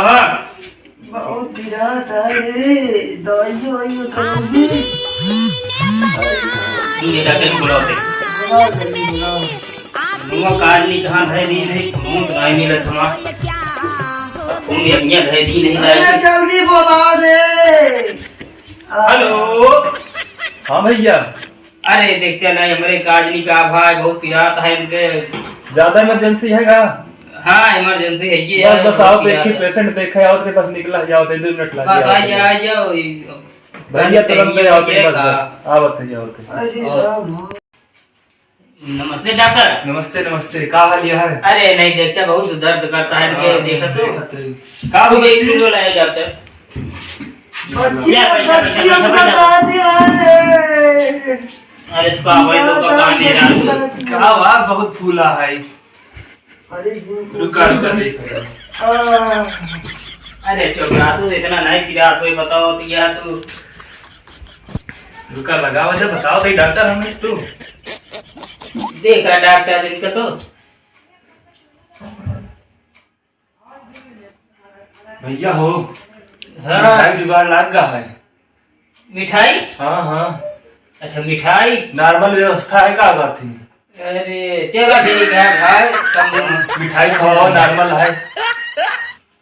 हाँ बहुत पीड़ा था रे, दवाई करोगे? ये डॉक्टर बोला होते बुलाओ जल्दी बुलाओ। नुआ कार्ड नहीं कहाँ धै दी नहीं खून तो नहीं मिला थमा खून यज्ञ धै दी नहीं अरे नहीं जल्दी बुलाओ रे। हेलो हाँ भैया। अरे देखते नहीं हमारे कार्ड नहीं कहा भाई बहुत पीड़ा है इनसे ज्यादा इमरजेंसी है का? हाँ इमरजेंसी है ये बस बस आओ देखिए पेशेंट देखे आओ तेरे पास निकला जाओ 2 मिनट लग बस आ जाओ भैया तुरंत ले आओ बस आओ आओ। अरे राम। नमस्ते डॉक्टर। नमस्ते नमस्ते का हाल है? अरे नहीं देखते बहुत दर्द करता है इनके देखा तो का वो एक किलो लाए डॉक्टर बच्ची हमका दादी रे। अरे तो का भाई तो का नहीं जान का आवाज बहुत फूला है। अरे रुका रुका देख अरे चोपड़ा तो इतना नहीं पीड़ा कोई बताओ तो यार तू रुका लगा वजह बताओ भाई डॉक्टर हमें तू देख रहा डॉक्टर इनका तो भैया हो हाँ मिठाई जुगाड़ लग गया है। मिठाई हाँ हाँ अच्छा मिठाई नॉर्मल व्यवस्था है का बात थी? अरे चलो ठीक है भाई कम मिठाई खाओ नॉर्मल है।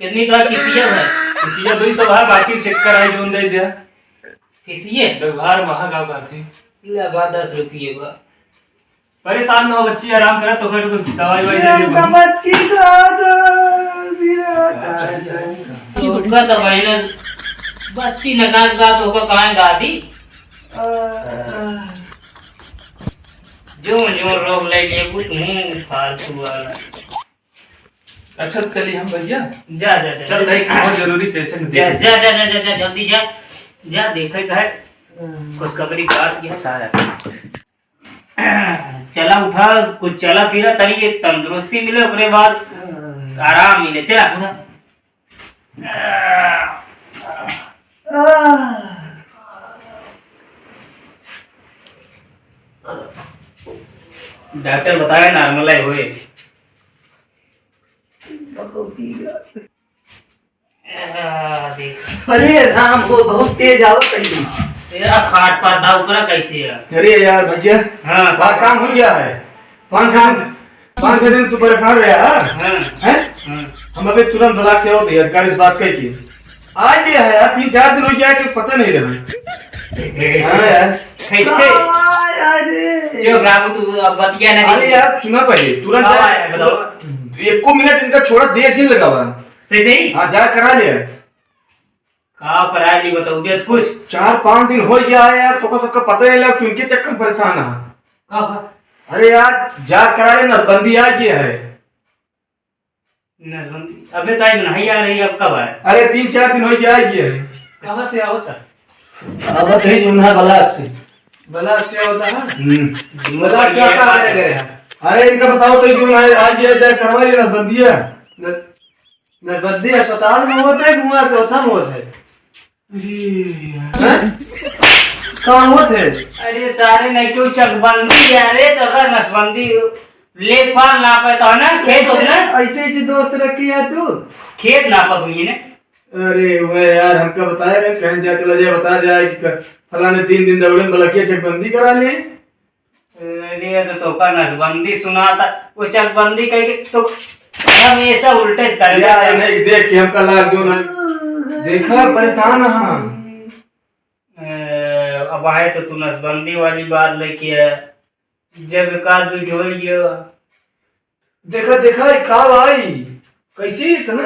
कितनी तो किसिया है किसी 200 है बाकी चेक कराई जो दे दिया किसिए व्यवहार महंगा बात है। लगा 10 रुपये का परेशान ना हो बच्ची आराम करे तो फिर कुछ दवाई वाई दे हमका दे। बच्ची का दो मेरा दादा। तो उनका तो महीना बच्ची नगान का तो का कहां दादी जो जो रोग ले लिए कुछ मुंह फालतू वाला। अच्छा चलिए हम भैया जा जा जा चल भाई बहुत जरूरी पेशेंट जा जा जा जा जा जल्दी जा जा देखे है खुशखबरी बात की है सारा चला उठा कुछ चला फिरा तरी ये तंदुरुस्ती मिले उसके बाद आराम मिले चला उठा डॉक्टर बताया नॉर्मल है हुए देख अरे राम को बहुत तेज आवत है। तेरा फाट पर्दा ऊपर कैसे है अरे यार भैया हाँ बात काम हो गया है। 5-6 दिन से तू परेशान रहा हाँ है? हाँ हम अभी तुरंत ब्लॉक से होते यार इस बात कही की आज ये है यार 3-4 दिन हो गया कि पता नहीं लगा। हाँ यार कैसे अरे जो बाबू तू अब बतिया नहीं अरे यार सुना पहले तुरंत कब आया बताओ 1 मिनट इनका छोड़ा 10 दिन लगा हुआ। सही सही हाँ जा करा लिया का करा ली बताओ दे कुछ 4-5 दिन हो गया है यार तो सबका पता नहीं लगा क्यों चक्कर में परेशान है। कब अरे यार जा करा ले नसबंदी आ गया है। नसबंदी अबे ताई नहीं आ रही अब कब है अरे 3-4 दिन हो गया है। कहां से आवता? अब तो जुम्ना ब्लॉक से बला से होता है बता क्या कहां ले गए? अरे इनका बताओ तो क्यों है आज ये जा करवा ली नसबंदी है। नसबंदी अस्पताल में होता है गुआ चौथा में होता है कहाँ होते है? अरे सारे नहीं तो चकबंदी है रे तो अगर नसबंदी ले पाल ना पे तो ना खेत हो ना ऐसे ऐसे दोस्त रखी है तू। खेत ना पत हुई ने अरे वो यार हमका बताया रे कहीं जा चला जाए बता जाए कि फलाने 3 दिन दौड़े में बलकिया चकबंदी करा ले। अरे तो का नसबंदी सुना था वो चकबंदी कह के तो हमेशा उल्टे कर यार नहीं देख के हमका लाग जो ना देखा परेशान हम। अब आए तो तू नसबंदी वाली बात लेके है जब एक आध वीडियो ये देखा देखा का भाई कैसी इतना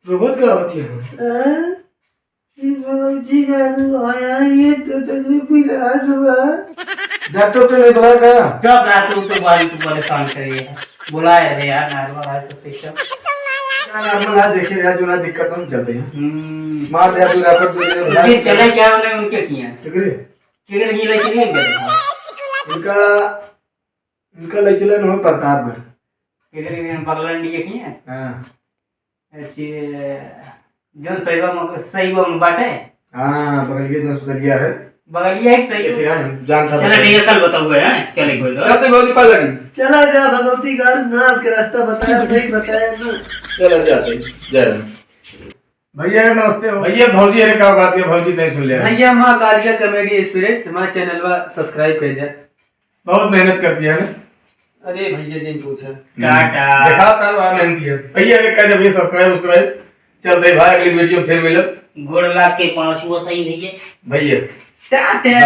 रोबोट का होती है। जी आया ये टोटली पीड़ा हुआ। डॉक्टर के लिए बुलाया गया जब रात तो बारी तू परेशान करिए बुलाया रे यार नॉर्मल है सब ठीक है नॉर्मल है देखिए यार जो ना दिक्कत हम चलते हैं मां दया तू रैपर तू लेकिन चले क्या उन्हें उनके किए ठीक है लेकिन ये लेके नहीं गए इनका इनका ले चले न प्रतापगढ़ लेकिन पगलन दिए किए हां अच्छे जो सही में बाटे हां बगल के जो अस्पताल गया है बगलिया एक सही फिर जान था चलो ठीक है कल बताऊंगा हैं चले कोई तो चलते बहुत पा लगी चला जा भगवती का नाश के रास्ता बताया सही बताया ना। चलो जाते जय भैया नमस्ते हो भैया भौजी अरे का बात है भौजी नहीं सुन लिया भैया माँ कालिका कॉमेडी स्पिरिट हमारे चैनल पर सब्सक्राइब कर दिया। बहुत मेहनत करती है ना अरे भैया दिन पूछा टाटा। देखा कर वहाँ मेहनती है भैया अरे कह दे सब्सक्राइब चलते भाई अगली वीडियो फिर मिलब गोड़ लाग के 5 बताई भैया। भैया टाटा।